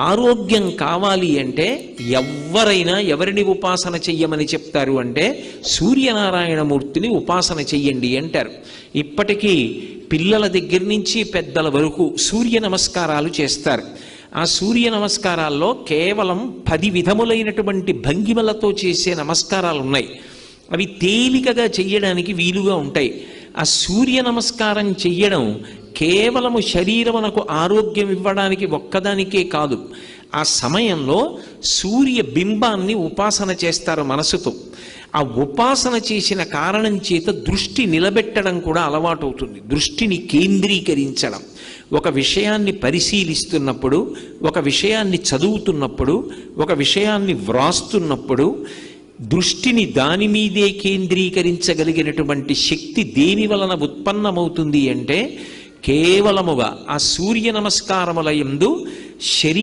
ఆరోగ్యం కావాలి అంటే ఎవరైనా ఎవరిని ఉపాసన చెయ్యమని చెప్తారు అంటే సూర్యనారాయణమూర్తిని ఉపాసన చెయ్యండి అంటారు. ఇప్పటికీ పిల్లల దగ్గర నుంచి పెద్దల వరకు సూర్య నమస్కారాలు చేస్తారు. ఆ సూర్య నమస్కారాల్లో కేవలం 10 విధములైనటువంటి భంగిమలతో చేసే నమస్కారాలు ఉన్నాయి. అవి తేలికగా చెయ్యడానికి వీలుగా ఉంటాయి. ఆ సూర్య నమస్కారం చెయ్యడం కేవలము శరీరమునకు ఆరోగ్యం ఇవ్వడానికి ఒక్కదానికే కాదు, ఆ సమయంలో సూర్య బింబాన్ని ఉపాసన చేస్తారు మనసుతో. ఆ ఉపాసన చేసిన కారణం చేత దృష్టి నిలబెట్టడం కూడా అలవాటు అవుతుంది. దృష్టిని కేంద్రీకరించడం, ఒక విషయాన్ని పరిశీలిస్తున్నప్పుడు, ఒక విషయాన్ని చదువుతున్నప్పుడు, ఒక విషయాన్ని వ్రాస్తున్నప్పుడు దృష్టిని దాని మీదే కేంద్రీకరించగలిగినటువంటి శక్తి దేని వలన ఉత్పన్నమవుతుంది అంటే కేవలముగా ఆ సూర్య నమస్కారముల యందు